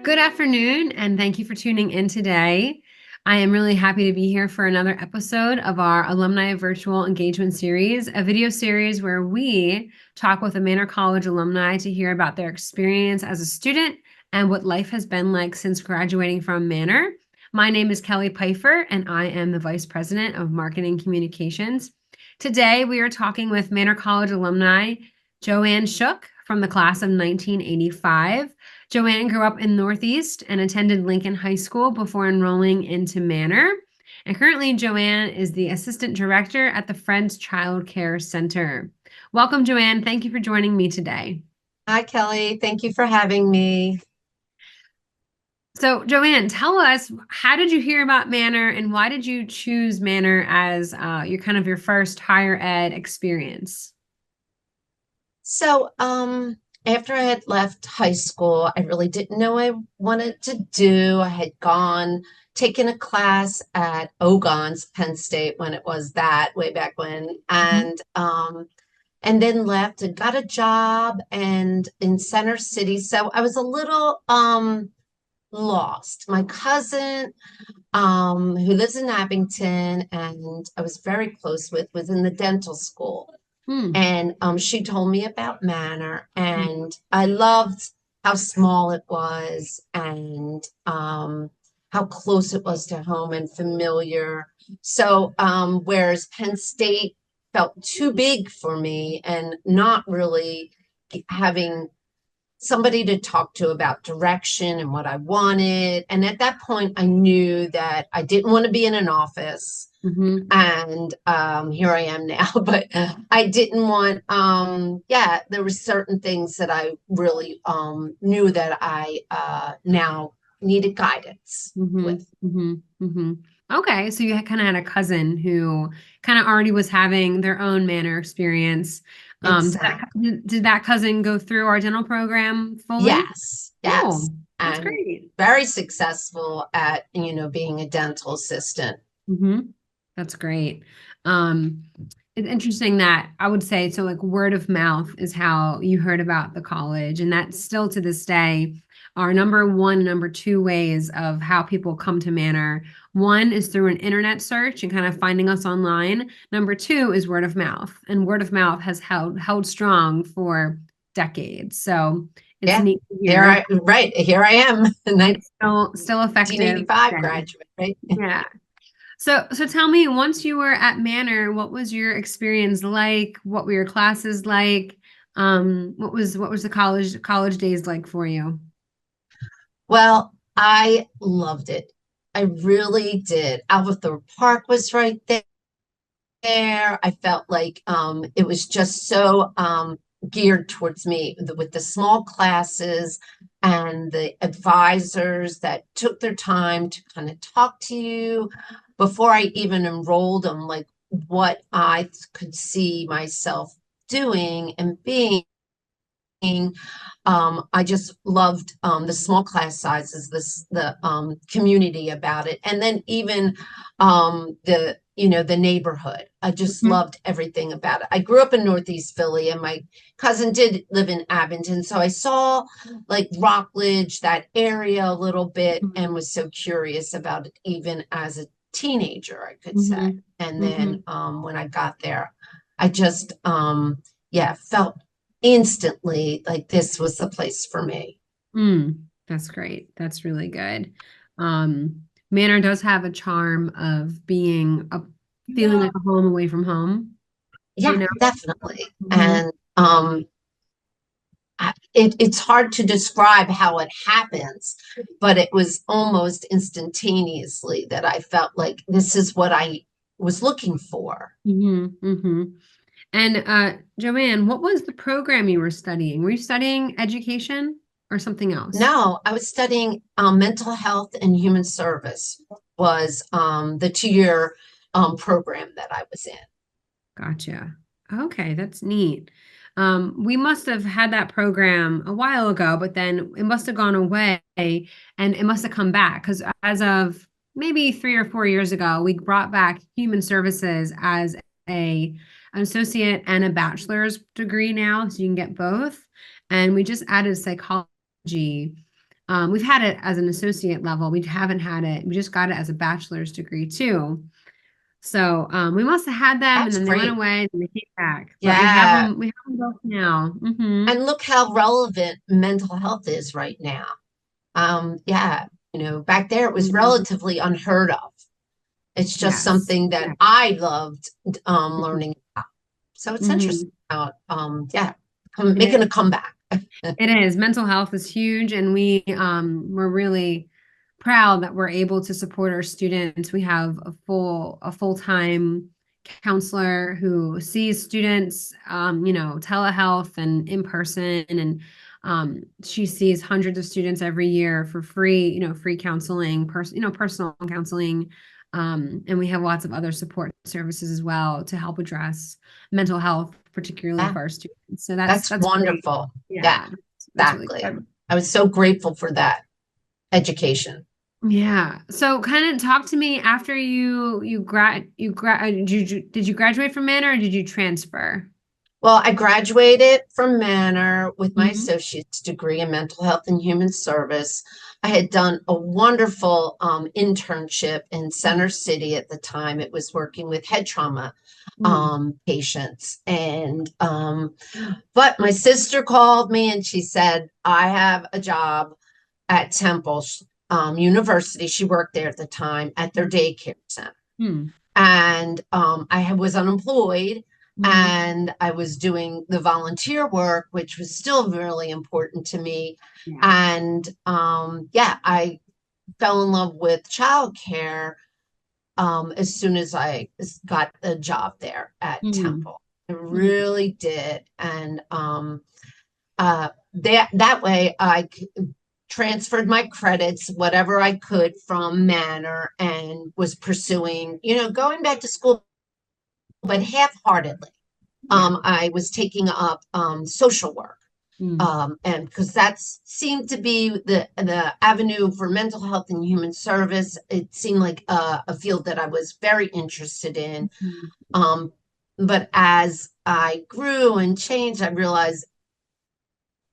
Good afternoon, and thank you for tuning in today. I am really happy to be here for another episode of our Alumni Virtual Engagement Series, a video series where we talk with a Manor College alumni to hear about their experience as a student and what life has been like since graduating from Manor. My name is Kelly Pfeiffer, and I am the Vice President of Marketing Communications. Today, we are talking with Manor College alumni Joann Schock from the class of 1985. Joann grew up in Northeast and attended Lincoln High School before enrolling into Manor. And currently, Joann is the Assistant Director at the Friends Child Care Center. Welcome, Joann. Thank you for joining me today. Hi, Kelly. Thank you for having me. So, Joann, tell us, how did you hear about Manor and why did you choose Manor as your first higher ed experience? After I had left high school, I really didn't know what I wanted to do. I had taken a class at Ogon's Penn State when it was that way back when, Mhm. and then left and got a job and in Center City. So I was a little lost. My cousin who lives in Abington and I was very close with, was in the dental school. Hmm. And she told me about Manor, and I loved how small it was and how close it was to home and familiar. Whereas Penn State felt too big for me and not really having somebody to talk to about direction and what I wanted. And at that point, I knew that I didn't want to be in an office. Mhm. And here I am now, but I didn't want, yeah, there were certain things that I really knew that I now needed guidance Mm-hmm. with. Mm-hmm. Mm-hmm. Okay, so you kind of had a cousin who kind of already was having their own Manor experience. Exactly. Did that cousin go through our dental program fully? Yes, yes. Oh, that's And great. very successful at, being a dental assistant. Mm-hmm. That's great. Um, it's interesting that I would say so like word of mouth is how you heard about the college, and that's still to this day our number one, number two ways of how people come to Manor. One is through an internet search and kind of finding us online. Number two is word of mouth, and word of mouth has held strong for decades. So it's Yeah, neat to hear. right, here I am, It's still effective 1985 today. graduate, right? Yeah. So tell me, once you were at Manor, what was your experience like? What were your classes like? What was the college days like for you? Well, I loved it. I really did. Alvethorpe Park was right there. I felt like it was just so geared towards me with the small classes and the advisors that took their time to kind of talk to you before I even enrolled them, like what I could see myself doing and being. I just loved the small class sizes, the community about it, and then even the neighborhood. I just Mhm. loved everything about it. I grew up in Northeast Philly, and my cousin did live in Abington, so I saw like Rockledge, that area a little bit, and was so curious about it, even as a teenager, I could say. Mhm. And then Mhm. when I got there, I just yeah, felt instantly like this was the place for me. That's great. That's really good. Manor does have a charm of being a feeling like a home away from home, you Yeah, know? definitely. Mhm. And it's hard to describe how it happens, but it was almost instantaneously that I felt like this is what I was looking for. Mhm. Mhm. And Joanne, what was the program you were studying? Were you studying education or something else? No, I was studying mental health and human service was the 2 year program that I was in. Gotcha. Okay, that's neat. We must have had that program a while ago, but then it must have gone away and it must have come back because as of maybe 3 or 4 years ago, we brought back human services as a an associate and a bachelor's degree now, so you can get both. And we just added psychology. We've had it as an associate level. We haven't had it. We just got it as a bachelor's degree too. So we must have had them, and That's then they went great. away, and they came back. But we have Yeah. them. We have them both now. And look how relevant mental health is right now. Yeah, back there it was Mhm. relatively unheard of. It's just Yes. something that Yeah. I loved Mhm. learning about. So it's interesting Mhm. about yeah, It making a is. comeback. It is. Mental health is huge, and we're really proud that we're able to support our students. We have a full-time counselor who sees students, telehealth and in person, and she sees hundreds of students every year for free, free counseling, personal counseling. And we have lots of other support services as well to help address mental health, particularly Yeah, for our students. So that's that's that's great. wonderful. Yeah, Yeah, that's really exactly. good. I was so grateful for that education. Yeah. So kind of talk to me after did you graduate from Manor or did you transfer? Well, I graduated from Manor with my Hmm. associate's degree in mental health and human service. I had done a wonderful internship in Center City at the time. It was working with head trauma Mm. patients. But my sister called me and she said, I have a job at Temple University. She worked there at the time at their daycare center. Mm. And was unemployed Hmm. and I was doing the volunteer work, which was still really important to me. Yeah. And yeah, I fell in love with childcare as soon as I got a job there at Mm. Temple. I Mm. really did. And that way I transferred my credits, whatever I could from Manor, and was pursuing, going back to school, but half-heartedly. Yeah. I was taking up social work. Mm. And because that seemed to be the avenue for mental health and human service, it seemed like a field that I was very interested in. Mhm. Um, but as I grew and changed, I realized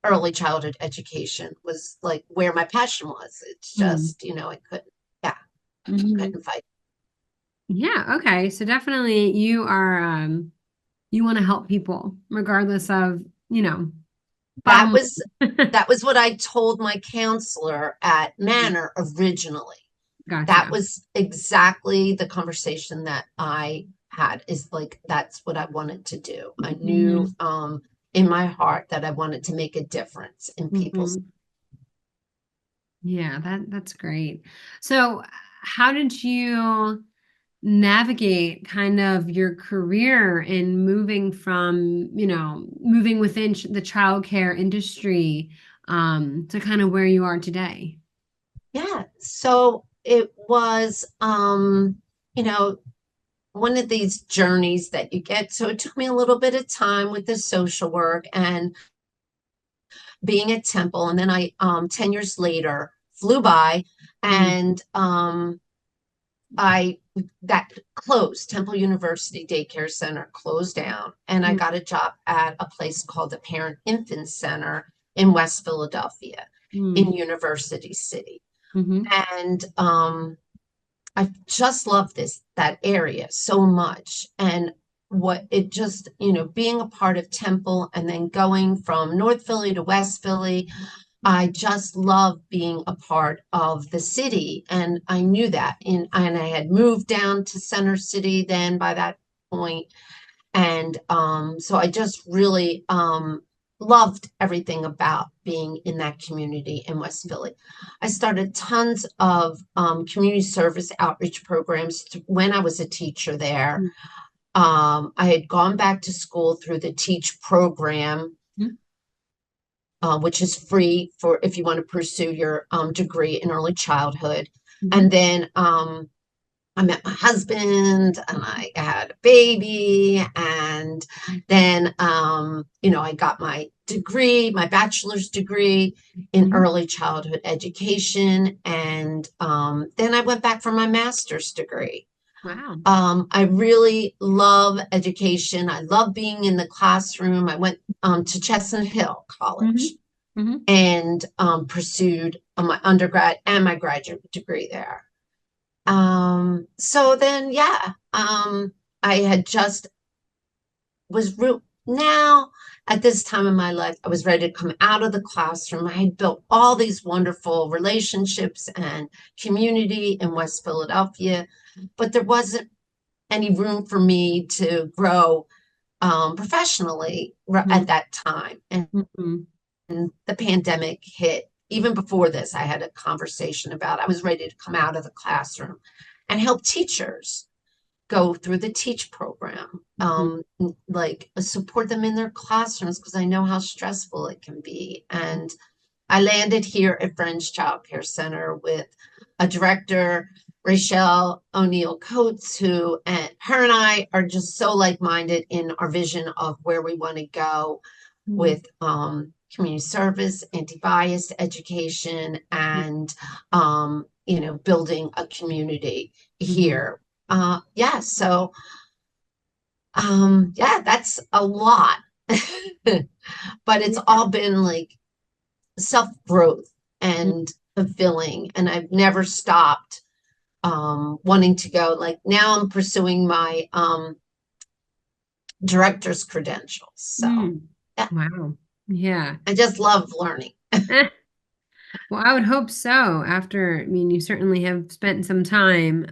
early childhood education was like where my passion was. It's Mm. just, I couldn't, yeah, Mhm. couldn't fight. Yeah. Okay. So definitely you want to help people regardless of, That bottom. was that was what I told my counselor at Manor originally. That Gotcha. was exactly the conversation that I had, is like that's what I wanted to do. I knew Hmm. in my heart that I wanted to make a difference in people's. Hmm. Yeah, that's great. So, how did you navigate kind of your career in moving from, moving within the childcare industry to kind of where you are today? Yeah, so it was you know one of these journeys that you get. So it took me a little bit of time with the social work and being at Temple, and then I 10 years later flew by, Mm, and I that closed. Temple University Daycare Center closed down, and I mm, got a job at a place called the Parent Infant Center in West Philadelphia in mm, University City. mm-hmm, And I just love that area so much. And what it just, being a part of Temple and then going from North Philly to West Philly, I just love being a part of the city. And I knew that. And I had moved down to Center City then by that point. And so I just really loved everything about being in that community in West Philly. I started tons of community service outreach programs when I was a teacher there. I had gone back to school through the Teach program, which is free for if you want to pursue your degree in early childhood. mm-hmm, And then I met my husband and I had a baby. And then, I got my degree, my bachelor's degree in mm-hmm. early childhood education. And then I went back for my master's degree. Wow. I really love education. I love being in the classroom. I went to Chestnut Hill Mm-hmm, College. Hmm. and pursued my undergrad and my graduate degree there. So then, yeah, I had just was real now at this time in my life, I was ready to come out of the classroom. I had built all these wonderful relationships and community in West Philadelphia, but there wasn't any room for me to grow professionally at that time. And Hmm. the pandemic hit. Even before this, I had a conversation about I was ready to come out of the classroom and help teachers go through the teach program, Hmm. like support them in their classrooms because I know how stressful it can be. And I landed here at Friends Child Care Center with a director, Rachel O'Neill Coates, who and her and I are just so like-minded in our vision of where we want to go Hmm. with community service, anti-bias education, and building a community Hmm. here. Yeah, so yeah, that's a lot. But it's Yeah. all been like self-growth and fulfilling, and I've never stopped wanting to go. Like now I'm pursuing my director's credentials. So Mm. yeah, Wow. Yeah. I just love learning. Well, I would hope so. After, I mean, you certainly have spent some time,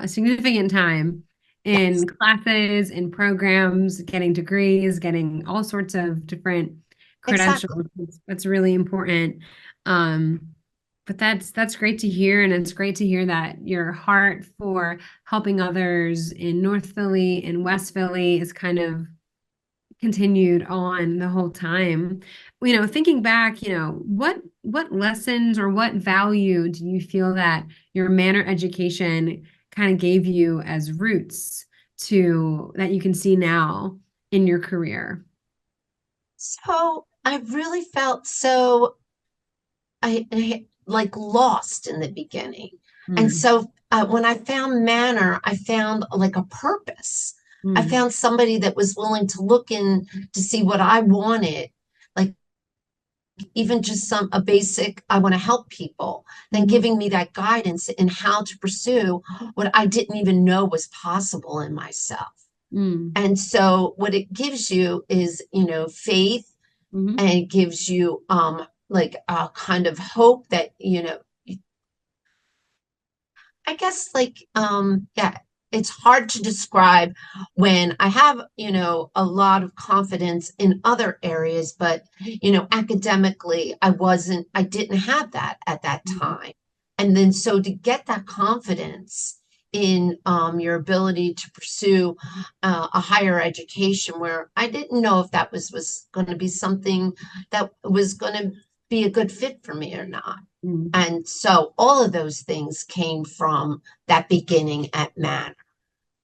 significant time Yes, in classes, in programs, getting degrees, getting all sorts of different exactly. credentials. That's really important. Um, but that's great to hear, and it's great to hear that your heart for helping others in North Philly and West Philly is kind of continued on the whole time. Thinking back, what lessons or what value do you feel that your Manor education kind of gave you as roots to that you can see now in your career? So I really felt so I like lost in the beginning. And Mm, so when I found Manor, I found like a purpose. I mm, found somebody that was willing to look in to see what I wanted, like even just a basic, I want to help people, then mhm, giving me that guidance in how to pursue what I didn't even know was possible in myself. mm, And so what it gives you is, faith, mhm, and it gives you like a kind of hope that I guess like yeah, it's hard to describe when I have a lot of confidence in other areas, but academically I didn't have that at that mm, time. And then so to get that confidence in your ability to pursue a higher education where I didn't know if that was going to be something that was going to be a good fit for me or not. mm, And so all of those things came from that beginning at Manor.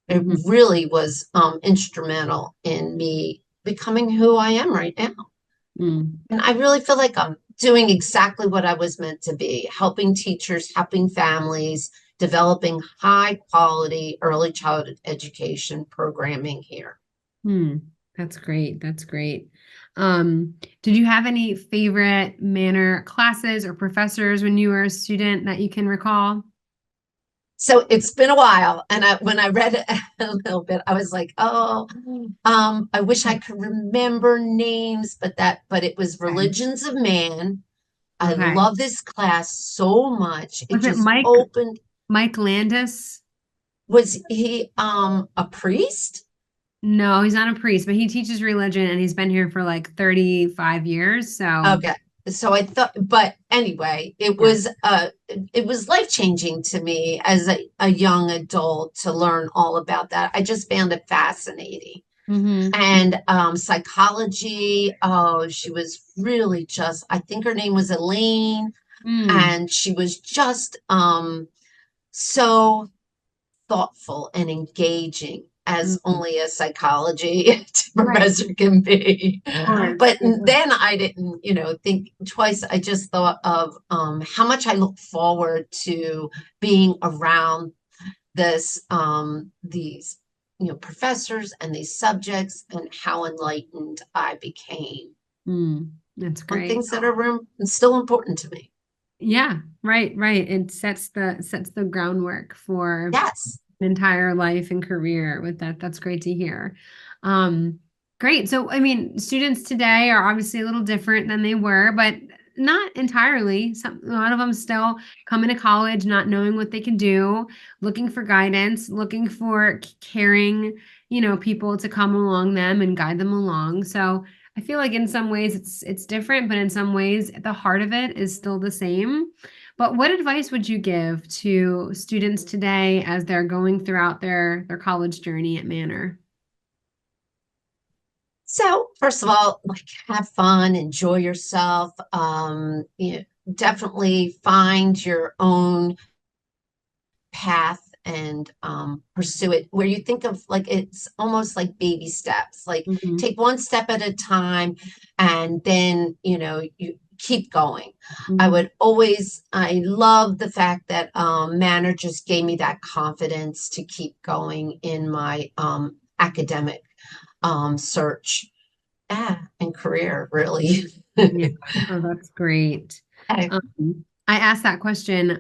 It mhm, really was instrumental in me becoming who I am right now. mm, And I really feel like I'm doing exactly what I was meant to be, helping teachers, helping families, developing high quality early childhood education programming here. mm. That's great. That's great. Did you have any favorite Manor classes or professors when you were a student that you can recall? So it's been a while, and when I read it a little bit, I was like, "Oh, I wish I could remember names." But it was Okay. Religions of Man. I Okay. love this class so much. It Was it just Mike opened. Mike Landis? Was he a priest? No, he's not a priest, but he teaches religion and he's been here for like 35 years. So, Okay. So I thought, but anyway, yeah. it was life-changing to me as a young adult to learn all about that. I just found it fascinating. Mm-hmm. And psychology. Oh, she was really just, I think her name was Elaine, Mm. and she was just so thoughtful and engaging as Mm. only a psychology Right. professor can be. Of course. But then I didn't, think twice. I just thought of how much I look forward to being around these professors and these subjects and how enlightened I became. Mm. That's on great. things that are still important to me. Yeah, right, right. It sets the groundwork for Yes. an entire life and career with that. That's great to hear. Um, Great. So, I mean, students today are obviously a little different than they were, but not entirely. A lot of them still come into college not knowing what they can do, looking for guidance, looking for caring, people to come along them and guide them along. So, I feel like in some ways it's different, but in some ways the heart of it is still the same. But what advice would you give to students today as they're going throughout their college journey at Manor? So, first of all, like have fun, enjoy yourself. Definitely find your own path and pursue it where you think of like it's almost like baby steps, like Hmm. take one step at a time and then you keep going. Hmm. I love the fact that Manor just gave me that confidence to keep going in my academic search, and career really. Yeah. Oh, that's great. I- I ask that question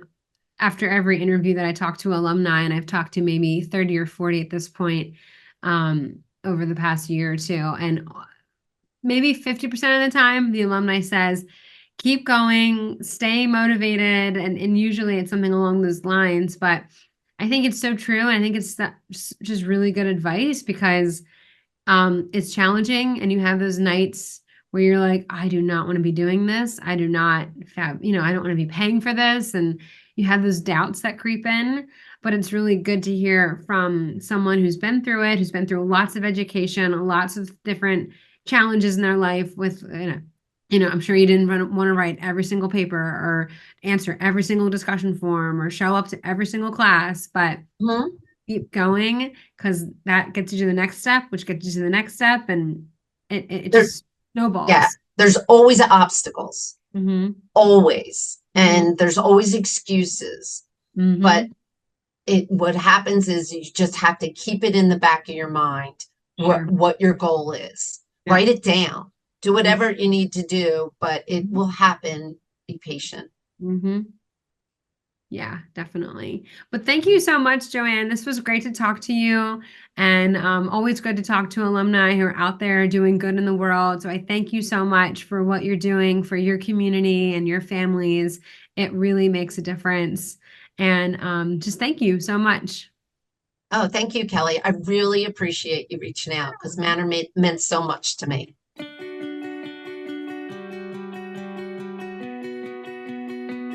after every interview that I talk to alumni, and I've talked to maybe 30 or 40 at this point, over the past year or two. And maybe 50% of the time, the alumni says, keep going, stay motivated. And usually it's something along those lines. But I think it's so true. And I think just really good advice because it's challenging and you have those nights where you're like, I do not want to be doing this. I do not have, I don't want to be paying for this. And you have those doubts that creep in. But it's really good to hear from someone who's been through it, who's been through lots of education, lots of different challenges in their life with, I'm sure you didn't want to write every single paper or answer every single discussion forum or show up to every single class, but Mhm. keep going because that gets you to the next step, which gets you to the next step, and it there just yeah, snowballs. there's always obstacles, Mm-hmm. always, Mm-hmm. and there's always excuses, but Mm-hmm. what happens is you just have to keep it in the back of your mind what Sure. your goal is. Yeah. Write it down. Do Mm-hmm. whatever you need to do, but it will happen. Be patient. Mm-hmm. Yeah, definitely. But thank you so much, Joann. This was great to talk to you, and always good to talk to alumni who are out there doing good in the world. So I thank you so much for what you're doing for your community and your families. It really makes a difference. And just thank you so much. Oh, thank you, Kelly. I really appreciate you reaching out because Manor meant so much to me.